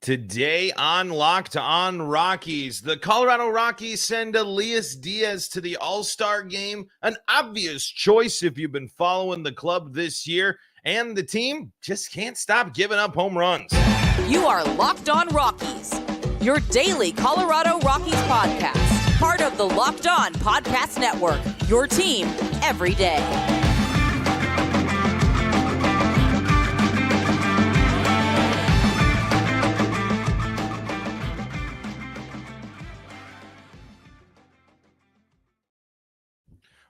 Today on Locked On Rockies, the Colorado Rockies send Elias Díaz to the All-Star game, an obvious choice if you've been following the club this year, and the team just can't stop giving up home runs. You are Locked On Rockies, your daily Colorado Rockies podcast, part of the Locked On Podcast Network, your team every day.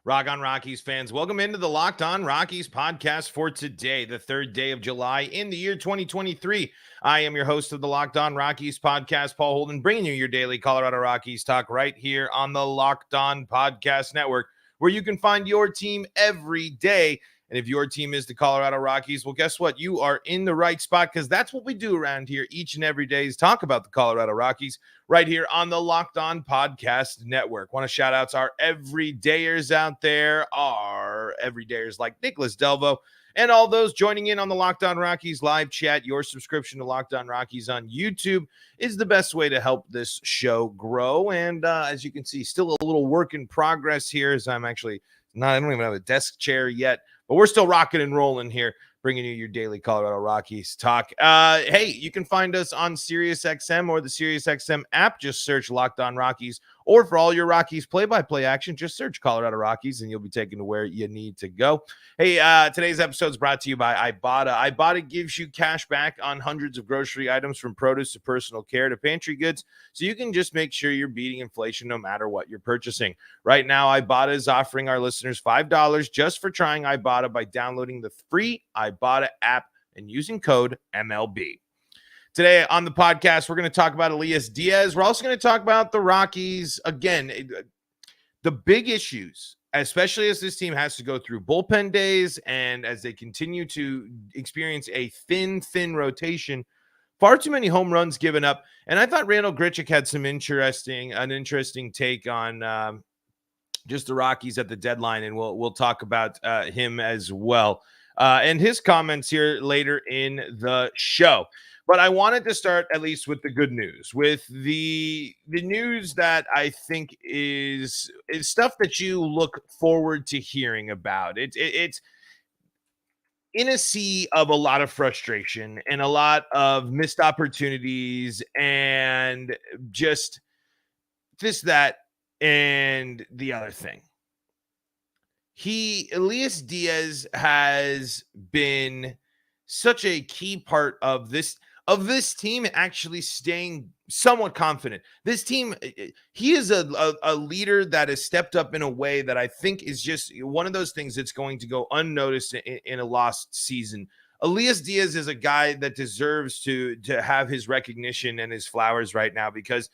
Rock on Rockies fans, welcome into the Locked On Rockies podcast for today, the third day of July in the year 2023. I am your host of the Locked On Rockies podcast, Paul Holden, bringing you your daily Colorado Rockies talk right here on the Locked On Podcast Network, where you can find your team every day. And if your team is the Colorado Rockies, well, guess what? You are in the right spot, because that's what we do around here each and every day is talk about the Colorado Rockies right here on the Locked On Podcast Network. Want to shout out to our everydayers out there, our everydayers like Nicholas Delvo, and all those joining in on the Locked On Rockies live chat. Your subscription to Locked On Rockies on YouTube is the best way to help this show grow. And as you can see, still a little work in progress here, as I don't even have a desk chair yet, but we're still rocking and rolling here, bringing you your daily Colorado Rockies talk. Hey, you can find us on SiriusXM or the SiriusXM app. Just search Locked On Rockies, or for all your Rockies play-by-play action, just search Colorado Rockies and you'll be taken to where you need to go. Hey, today's episode is brought to you by Ibotta. Ibotta gives you cash back on hundreds of grocery items, from produce to personal care to pantry goods, so you can just make sure you're beating inflation no matter what you're purchasing. Right now, Ibotta is offering our listeners $5 just for trying Ibotta by downloading the free Ibotta app and using code MLB. Today on the podcast, we're going to talk about Elias Díaz. We're also going to talk about the Rockies. Again, the big issues, especially as this team has to go through bullpen days and as they continue to experience a thin rotation. Far too many home runs given up. And I thought Randall Grichuk had an interesting take on just the Rockies at the deadline, and we'll talk about him as well. And his comments here later in the show. But I wanted to start at least with the good news, with the news that I think is stuff that you look forward to hearing about. It's in a sea of a lot of frustration and a lot of missed opportunities and just this, that, and the other thing. Elias Díaz has been such a key part of this team actually staying somewhat confident. This team, he is a leader that has stepped up in a way that I think is just one of those things that's going to go unnoticed in a lost season. Elias Díaz is a guy that deserves to have his recognition and his flowers right now, because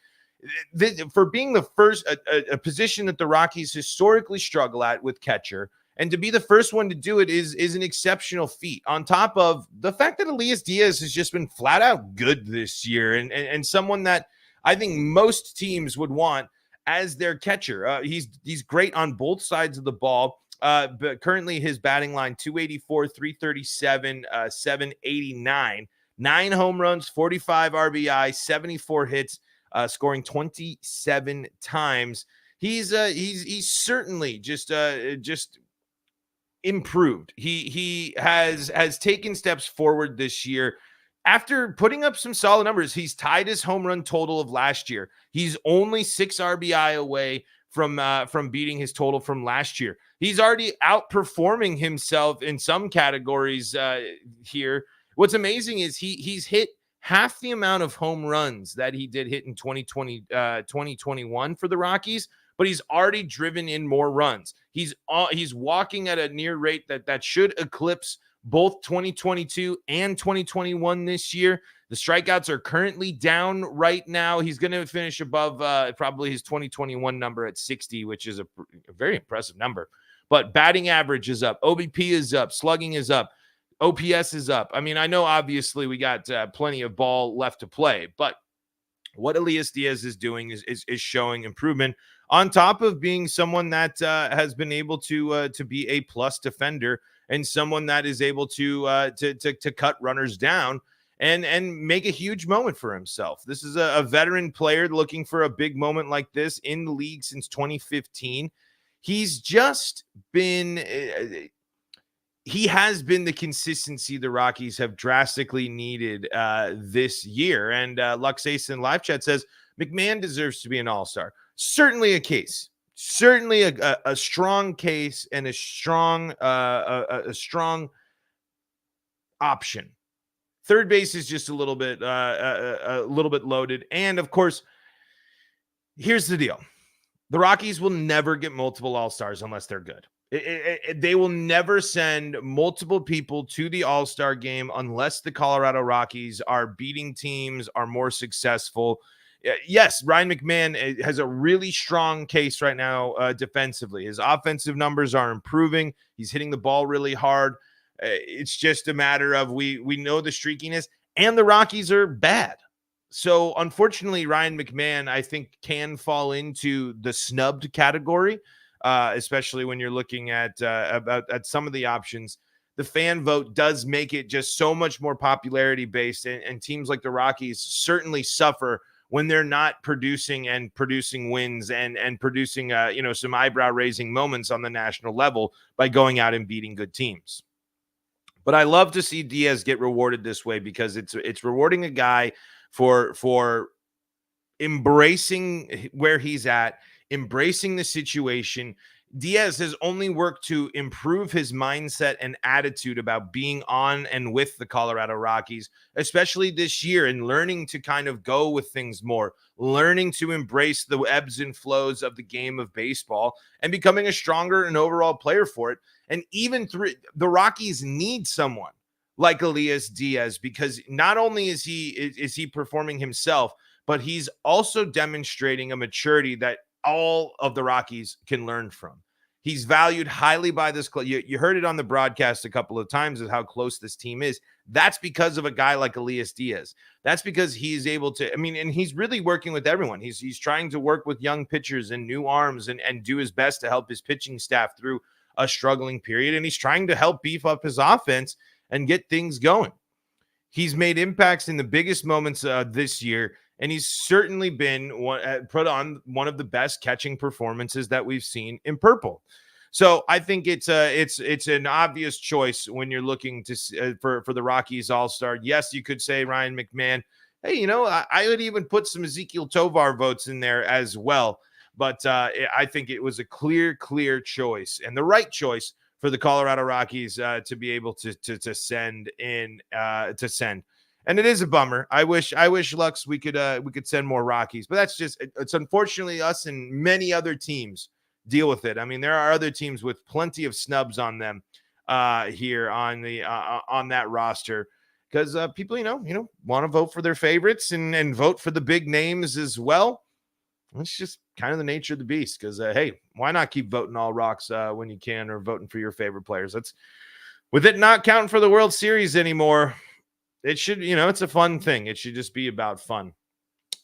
for being the first, a position that the Rockies historically struggle at with catcher, and to be the first one to do it is an exceptional feat, on top of the fact that Elias Díaz has just been flat out good this year, and someone that I think most teams would want as their catcher. He's great on both sides of the ball, but currently his batting line 284, 337, 789, 9 home runs, 45 RBI, 74 hits, scoring 27 times. He's certainly just improved. He has taken steps forward this year. After putting up some solid numbers, he's tied his home run total of last year. He's only 6 RBI away from beating his total from last year. He's already outperforming himself in some categories here. What's amazing is he's hit half the amount of home runs that he did hit in 2021 for the Rockies, but he's already driven in more runs. He's walking at a near rate that should eclipse both 2022 and 2021 this year. The strikeouts are currently down right now. He's going to finish above probably his 2021 number at 60, which is a very impressive number. But batting average is up. OBP is up. Slugging is up. OPS is up. I mean, I know obviously we got plenty of ball left to play, but what Elias Díaz is doing is showing improvement, on top of being someone that has been able to be a plus defender and someone that is able to cut runners down. and make a huge moment for himself. This is a veteran player looking for a big moment like this in the league since 2015. He's just been he has been the consistency the Rockies have drastically needed this year. And Luxace in live chat says McMahon deserves to be an all-star. Certainly a case. Certainly a strong case and a strong option. Third base is just a little bit loaded. And of course, here's the deal. The Rockies will never get multiple all-stars unless they're good. They will never send multiple people to the all-star game unless the Colorado Rockies are beating teams, are more successful. Yes, Ryan McMahon has a really strong case right now defensively. His offensive numbers are improving. He's hitting the ball really hard. It's just a matter of we know the streakiness, and the Rockies are bad. So unfortunately, Ryan McMahon, I think, can fall into the snubbed category, especially when you're looking at some of the options. The fan vote does make it just so much more popularity based, and teams like the Rockies certainly suffer when they're not producing wins and producing some eyebrow raising moments on the national level by going out and beating good teams. But I love to see Diaz get rewarded this way because it's rewarding a guy for embracing where he's at, embracing the situation. Diaz has only worked to improve his mindset and attitude about being on and with the Colorado Rockies, especially this year, and learning to kind of go with things more, learning to embrace the ebbs and flows of the game of baseball and becoming a stronger and overall player for it. And even the Rockies need someone like Elias Díaz, because not only is he performing himself, but he's also demonstrating a maturity that all of the Rockies can learn from. He's valued highly by this club. You heard it on the broadcast a couple of times of how close this team is. That's because of a guy like Elias Díaz. That's because he's able to, and he's really working with everyone. He's trying to work with young pitchers and new arms and do his best to help his pitching staff through a struggling period. And he's trying to help beef up his offense and get things going. He's made impacts in the biggest moments this year. And he's certainly been put on one of the best catching performances that we've seen in purple. So I think it's an obvious choice when you're looking to for the Rockies All-Star. Yes, you could say Ryan McMahon. Hey, I would even put some Ezequiel Tovar votes in there as well. But I think it was a clear choice and the right choice for the Colorado Rockies to be able to send. And it is a bummer. I wish Lux we could send more Rockies, but that's just it's unfortunately us and many other teams deal with it. There are other teams with plenty of snubs on them here on the on that roster because people want to vote for their favorites and vote for the big names as well. It's just kind of the nature of the beast because hey, why not keep voting all rocks when you can, or voting for your favorite players? That's with it not counting for the World Series anymore. It should, it's a fun thing. It should just be about fun.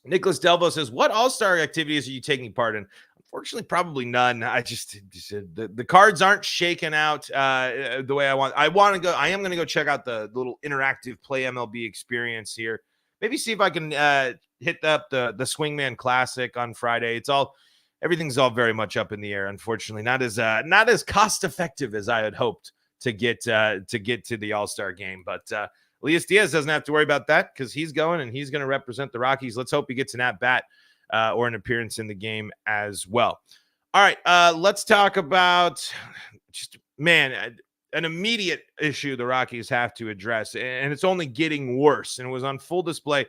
Nicholas Delvo says, what all-star activities are you taking part in? Unfortunately, probably none. I just the cards aren't shaken out the way I want. I am going to go check out the little interactive Play MLB experience here. Maybe see if I can hit up the Swingman Classic on Friday. Everything's all very much up in the air. Unfortunately, not as cost effective as I had hoped to get to the All-Star game, but. Elias Díaz doesn't have to worry about that because he's going and he's going to represent the Rockies. Let's hope he gets an at-bat or an appearance in the game as well. All right, let's talk about an immediate issue the Rockies have to address, and it's only getting worse, and it was on full display.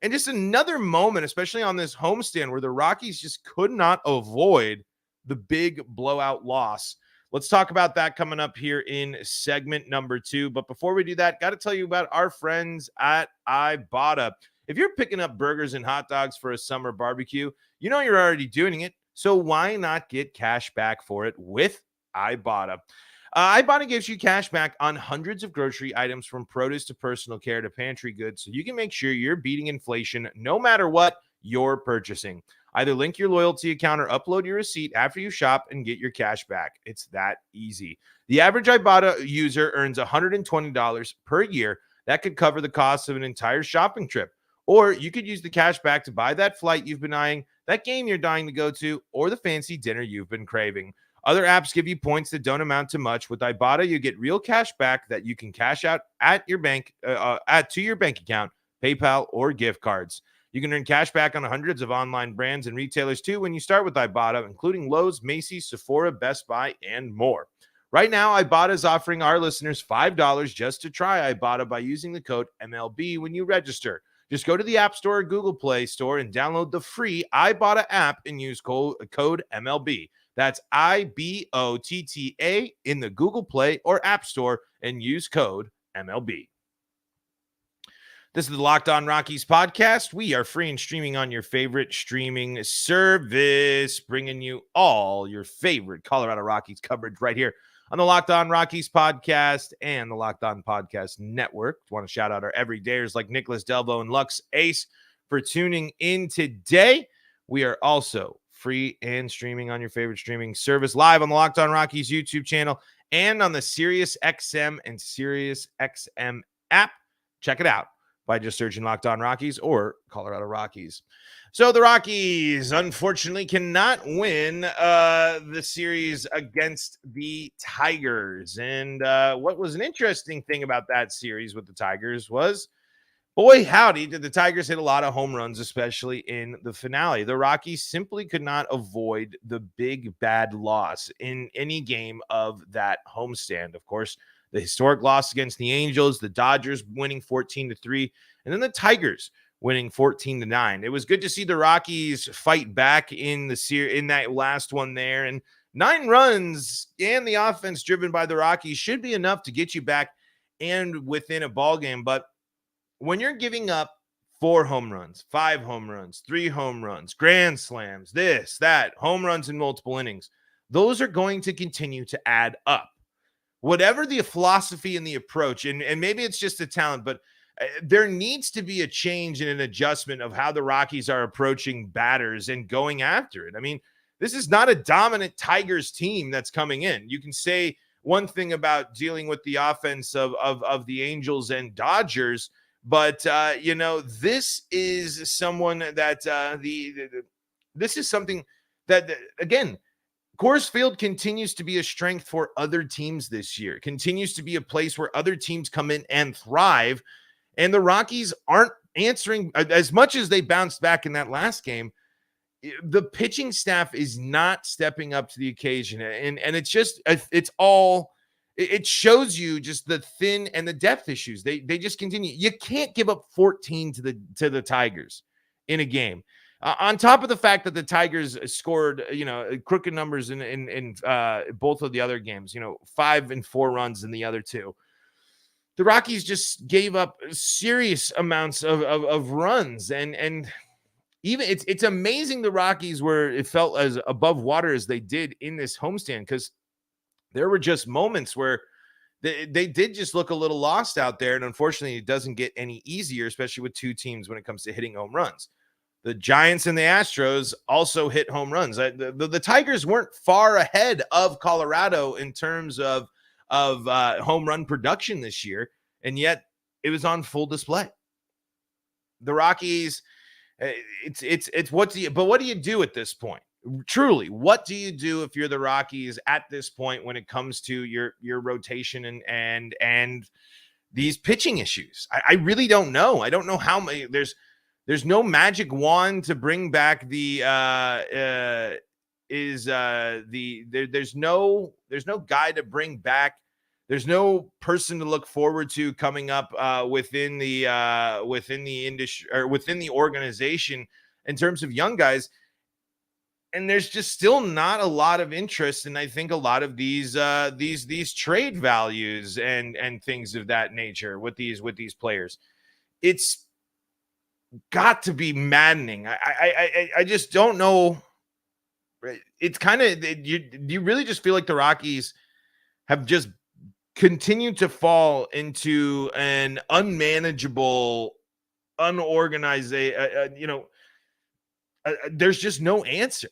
And just another moment, especially on this homestand, where the Rockies just could not avoid the big blowout loss. Let's talk about that coming up here in segment number 2. But before we do that, got to tell you about our friends at Ibotta. If you're picking up burgers and hot dogs for a summer barbecue, you're already doing it. So why not get cash back for it with Ibotta? Ibotta gives you cash back on hundreds of grocery items, from produce to personal care to pantry goods, so you can make sure you're beating inflation no matter what you're purchasing. Either link your loyalty account or upload your receipt after you shop and get your cash back. It's that easy. The average Ibotta user earns $120 per year. That could cover the cost of an entire shopping trip. Or you could use the cash back to buy that flight you've been eyeing, that game you're dying to go to, or the fancy dinner you've been craving. Other apps give you points that don't amount to much. With Ibotta, you get real cash back that you can cash out at your bank, to your bank account, PayPal, or gift cards. You can earn cash back on hundreds of online brands and retailers too when you start with Ibotta, including Lowe's, Macy's, Sephora, Best Buy, and more. Right now, Ibotta is offering our listeners $5 just to try Ibotta by using the code MLB when you register. Just go to the App Store or Google Play Store and download the free Ibotta app and use code MLB. That's IBOTTA in the Google Play or App Store and use code MLB. This is the Locked On Rockies podcast. We are free and streaming on your favorite streaming service, bringing you all your favorite Colorado Rockies coverage right here on the Locked On Rockies podcast and the Locked On Podcast Network. I want to shout out our everydayers like Nicholas Delvo and Lux Ace for tuning in today. We are also free and streaming on your favorite streaming service, live on the Locked On Rockies YouTube channel and on the SiriusXM and SiriusXM app. Check it out by just searching Locked On Rockies or Colorado Rockies. So the Rockies, unfortunately, cannot win the series against the Tigers. And what was an interesting thing about that series with the Tigers was, boy, howdy, did the Tigers hit a lot of home runs, especially in the finale. The Rockies simply could not avoid the big, bad loss in any game of that homestand. Of course, the historic loss against the Angels, the Dodgers winning 14-3, and then the Tigers winning 14-9. It was good to see the Rockies fight back in the series in that last one there. And 9 runs and the offense driven by the Rockies should be enough to get you back and within a ball game. But when you're giving up 4 home runs, 5 home runs, 3 home runs, grand slams, this, that, home runs in multiple innings, those are going to continue to add up. Whatever the philosophy and the approach, and maybe it's just the talent, but there needs to be a change and an adjustment of how the Rockies are approaching batters and going after it. I mean, this is not a dominant Tigers team that's coming in. You can say one thing about dealing with the offense of the Angels and Dodgers, but this is someone that this is something that again, Coors Field continues to be a strength for other teams this year. It continues to be a place where other teams come in and thrive. And the Rockies aren't answering as much as they bounced back in that last game. The pitching staff is not stepping up to the occasion. And it's just, it shows you just the thin and the depth issues. They just continue. You can't give up 14 to the Tigers in a game. On top of the fact that the Tigers scored, crooked numbers in both of the other games, 5 and 4 runs in the other 2. The Rockies just gave up serious amounts of runs. And even it's amazing the Rockies it felt as above water as they did in this homestand, because there were just moments where they did just look a little lost out there. And unfortunately, it doesn't get any easier, especially with 2 teams when it comes to hitting home runs. The Giants and the Astros also hit home runs. The Tigers weren't far ahead of Colorado in terms of home run production this year, and yet it was on full display. The Rockies, what do you do at this point? Truly, what do you do if you're the Rockies at this point when it comes to your rotation and these pitching issues? I really don't know. I don't know how many. There's no magic wand to bring back there's no guy to bring back. There's no person to look forward to coming up within the industry or within the organization in terms of young guys. And there's just still not a lot of interest. And I think a lot of these trade values and things of that nature with these players, it's got to be maddening. I just don't know. It's kind of, you really just feel like the Rockies have just continued to fall into an unmanageable, unorganized, there's just no answer.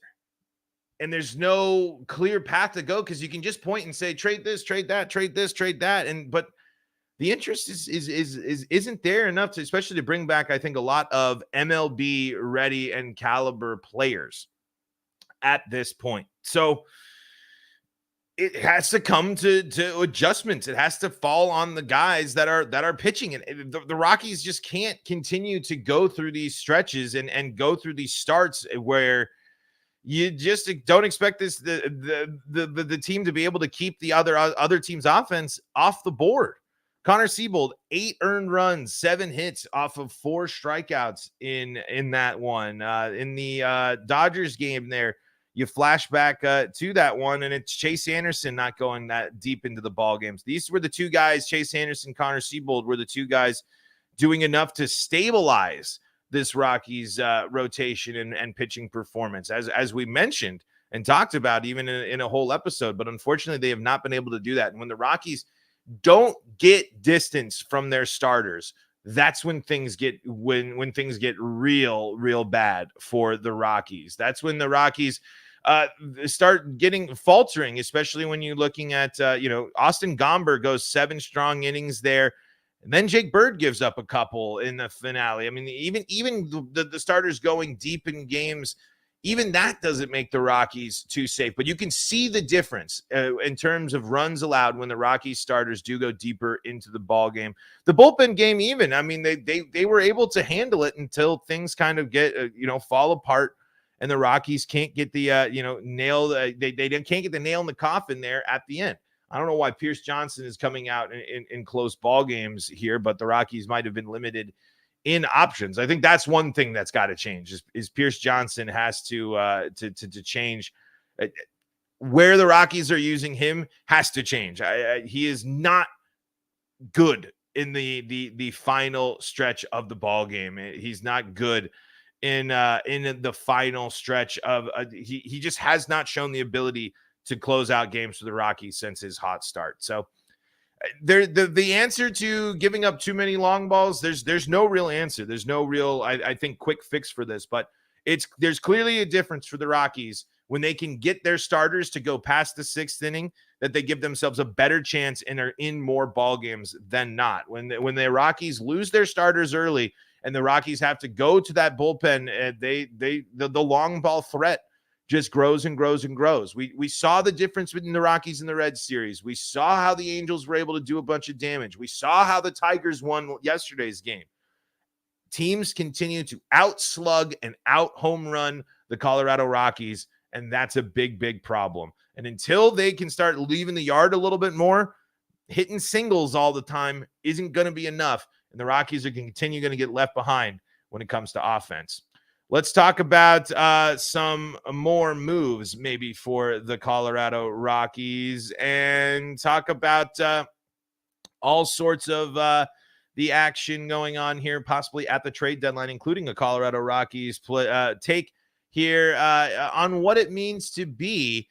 And there's no clear path to go, because you can just point and say, trade this, trade that, trade this, trade that. But the interest isn't there enough to, especially to bring back, I think, a lot of MLB ready and caliber players at this point. So it has to come to adjustments. It has to fall on the guys that are pitching. And the Rockies just can't continue to go through these stretches and go through these starts where you just don't expect the team to be able to keep the other team's offense off the board. Connor Siebold, 8 earned runs, 7 hits off of 4 strikeouts in that one. In the Dodgers game there, you flash back to that one, and it's Chase Anderson not going that deep into the ball games. These were the two guys, Chase Anderson, Connor Siebold, were the two guys doing enough to stabilize this Rockies rotation and pitching performance, as we mentioned and talked about even in a whole episode. But unfortunately, they have not been able to do that. And when the Rockies don't get distance from their starters, that's when things get when things get real bad for the Rockies. That's when the Rockies start getting faltering, especially when you're looking at Austin Gomber goes 7 strong innings there, and then Jake Bird gives up a couple in the finale. I mean, even the starters going deep in games, even that doesn't make the Rockies too safe. But you can see the difference in terms of runs allowed when the Rockies starters do go deeper into the ball game. The bullpen game, even, I mean, they were able to handle it until things kind of get fall apart, and the Rockies can't get the nail. They can't get the nail in the coffin there at the end. I don't know why Pierce Johnson is coming out in close ball games here, but the Rockies might have been limited in options. I think that's one thing that's got to change is Pierce Johnson has to change. Where the Rockies are using him has to change. He is not good in the final stretch of the ball game. He's not good in the final stretch of he just has not shown the ability to close out games for the Rockies since his hot start. So the answer to giving up too many long balls, there's no real answer. There's no real, I think, quick fix for this, but there's clearly a difference for the Rockies when they can get their starters to go past the 6th inning, that they give themselves a better chance and are in more ball games than not. When the Rockies lose their starters early and the Rockies have to go to that bullpen, the long ball threat just grows and grows and grows. We saw the difference between the Rockies and the Reds series. We saw how the Angels were able to do a bunch of damage. We saw how the Tigers won yesterday's game. Teams continue to outslug and out home run the Colorado Rockies, and that's a big problem. And until they can start leaving the yard a little bit more, hitting singles all the time isn't going to be enough, and the Rockies are going to get left behind when it comes to offense. Let's talk about some more moves maybe for the Colorado Rockies and talk about all sorts of the action going on here, possibly at the trade deadline, including a Colorado Rockies take here on what it means to be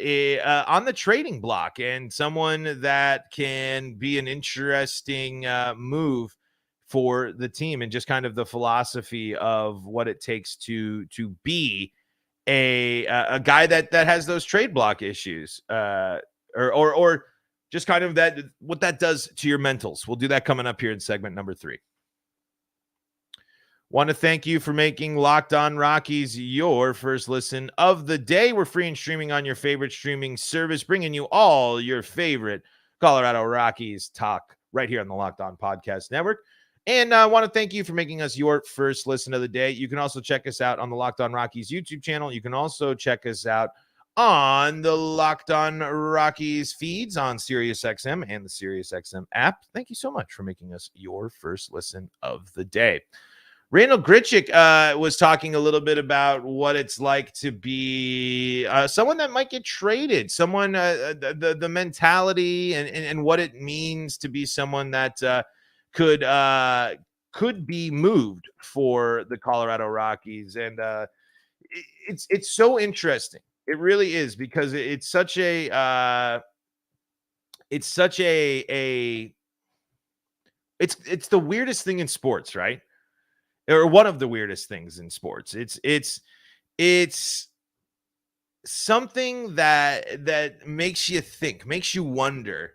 on the trading block and someone that can be an interesting move for the team, and just kind of the philosophy of what it takes to be a guy that has those trade block issues, or just kind of that, what that does to your mentals. We'll do that coming up here in segment number 3. Want to thank you for making Locked On Rockies your first listen of the day. We're free and streaming on your favorite streaming service, bringing you all your favorite Colorado Rockies talk right here on the Locked On Podcast Network. And I want to thank you for making us your first listen of the day. You can also check us out on the Locked On Rockies YouTube channel. You can also check us out on the Locked On Rockies feeds on SiriusXM and the SiriusXM app. Thank you so much for making us your first listen of the day. Randall Grichuk was talking a little bit about what it's like to be someone that might get traded, someone, the mentality and what it means to be someone that could be moved for the Colorado Rockies. And it's so interesting. It really is, because it's such a it's the weirdest thing in sports, right? Or one of the weirdest things in sports. It's something that makes you think, makes you wonder,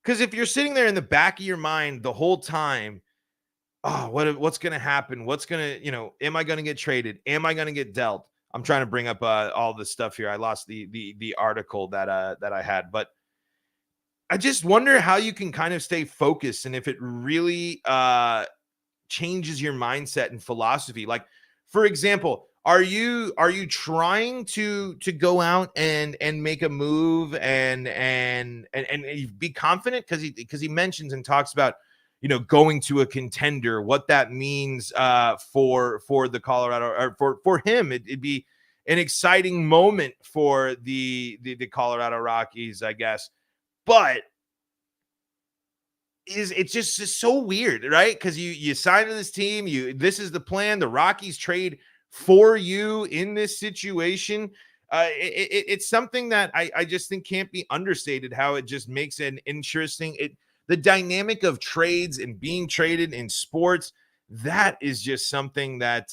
Because if you're sitting there in the back of your mind the whole time, oh, what's going to happen? What's going to, am I going to get traded? Am I going to get dealt? I'm trying to bring up all this stuff here. I lost the article that I had, but I just wonder how you can kind of stay focused and if it really changes your mindset and philosophy. Like, for example, are you trying to go out and make a move and be confident? Because he mentions and talks about going to a contender, what that means for the Colorado, or for him. It'd be an exciting moment for the Colorado Rockies, I guess. But it's just so weird, right? Because you sign to this team, this is the plan. The Rockies trade for you in this situation. It's something that I just think can't be understated, how it just makes an interesting the dynamic of trades and being traded in sports. That is just something that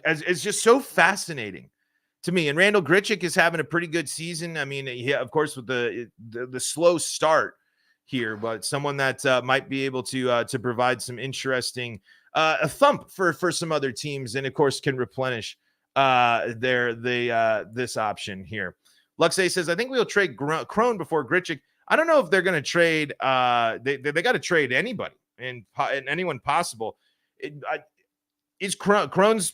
is just so fascinating to me. And Randall Grichuk is having a pretty good season. I mean, of course, with the slow start here, but someone that might be able to provide some interesting a thump for some other teams, and of course can replenish this option here. Luxay says, I think we'll trade Crone before Grichuk. I don't know if they're going to trade. They got to trade anybody and anyone possible. Crone's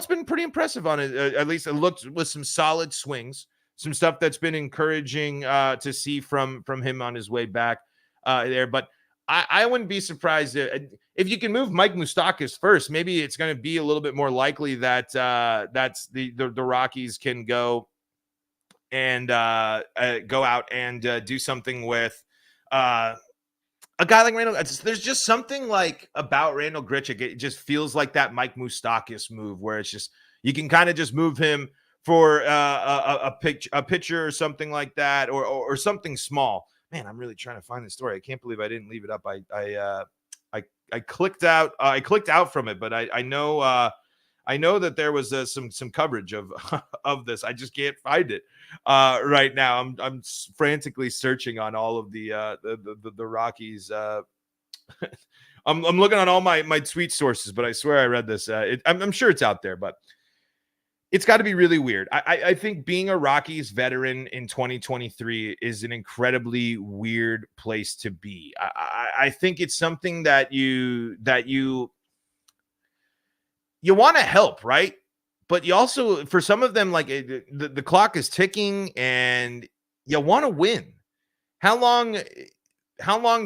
been pretty impressive on it. At least it looked with some solid swings, some stuff that's been encouraging to see from him on his way back there. But I wouldn't be surprised if you can move Mike Moustakas first. Maybe it's going to be a little bit more likely that that's the Rockies can go and go out and do something with a guy like Randall. There's just something like about Randall Grichuk. It just feels like that Mike Moustakas move, where it's just you can kind of just move him for a pitcher or something like that, or something small. Man, I'm really trying to find the story. I can't believe I didn't leave it up. I clicked out. I clicked out from it, but I know that there was some coverage of this. I just can't find it right now. I'm frantically searching on all of the Rockies. I'm looking on all my tweet sources, but I swear I read this. I'm sure it's out there, but it's got to be really weird. I think being a Rockies veteran in 2023 is an incredibly weird place to be. I think it's something that you want to help, right? But you also, for some of them, like the clock is ticking and you want to win. How long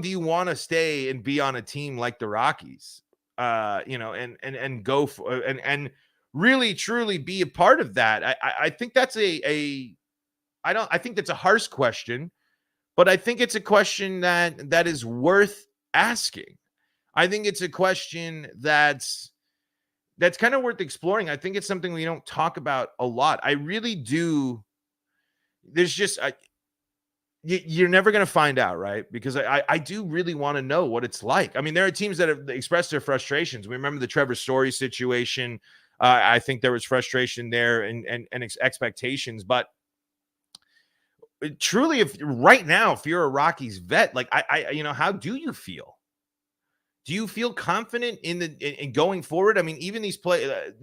do you want to stay and be on a team like the Rockies? And go for and really truly be a part of that. I think that's I think that's a harsh question, but I think it's a question that is worth asking. I think it's a question that's kind of worth exploring. I think it's something we don't talk about a lot. I really do. There's just you're never going to find out, right? Because I do really want to know what it's like. I mean, there are teams that have expressed their frustrations. We remember the Trevor Story situation. I think there was frustration there and expectations, but truly, if you're a Rockies vet, like how do you feel? Do you feel confident in going forward? I mean, even these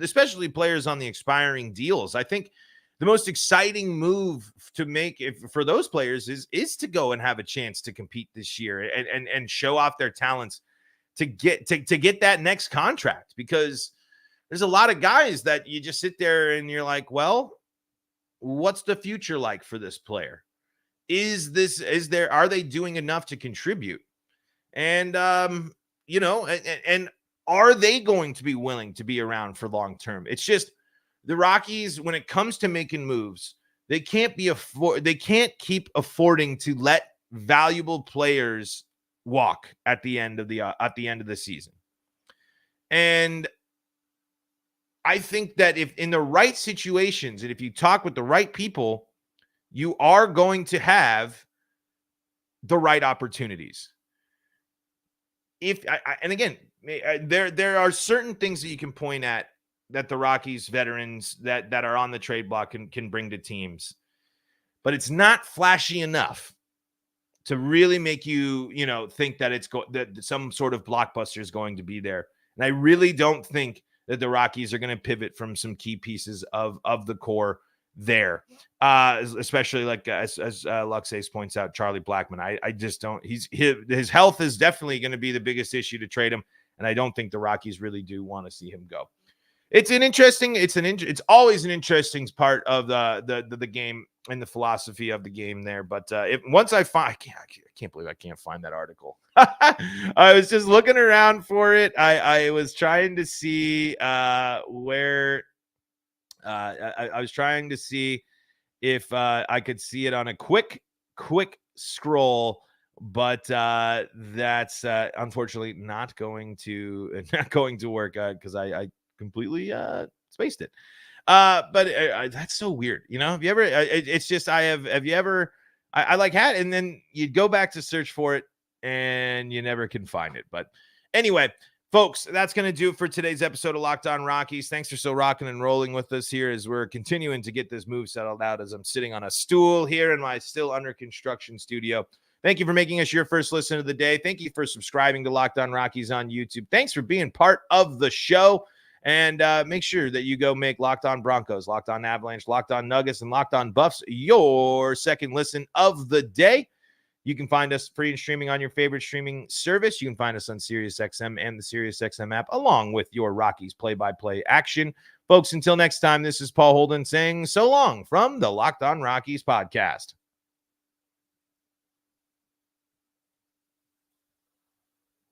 especially players on the expiring deals, I think the most exciting move to make for those players is to go and have a chance to compete this year and show off their talents to get that next contract, because there's a lot of guys that you just sit there and you're like, well, what's the future like for this player? Are they doing enough to contribute? And, and are they going to be willing to be around for long term? It's just the Rockies, when it comes to making moves, they can't keep affording to let valuable players walk at the end of the season. And I think that if in the right situations and if you talk with the right people, you are going to have the right opportunities. And again, there are certain things that you can point at that the Rockies veterans that are on the trade block can bring to teams, but it's not flashy enough to really make you, think that that some sort of blockbuster is going to be there. And I really don't think that the Rockies are going to pivot from some key pieces of the core there, especially like as Luxace points out, Charlie Blackmon. I just don't. His health is definitely going to be the biggest issue to trade him, and I don't think the Rockies really do want to see him go. It's always an interesting part of the game and the philosophy of the game there. But once I can't believe I can't find that article. I was just looking around for it. I was trying to see where I was trying to see if I could see it on a quick scroll, but that's unfortunately not going to work because I completely spaced it. But that's so weird. Have you ever? It's just have you ever? I like had, and then you go back to search for it, and you never can find it. But anyway, folks, that's going to do it for today's episode of Locked On Rockies. Thanks for still rocking and rolling with us here as we're continuing to get this move settled out as I'm sitting on a stool here in my still under construction studio. Thank you for making us your first listen of the day. Thank you for subscribing to Locked On Rockies on YouTube. Thanks for being part of the show. And make sure that you go make Locked On Broncos, Locked On Avalanche, Locked On Nuggets, and Locked On Buffs your second listen of the day. You can find us free and streaming on your favorite streaming service. You can find us on SiriusXM and the SiriusXM app, along with your Rockies play-by-play action. Folks, until next time, this is Paul Holden saying so long from the Locked On Rockies podcast.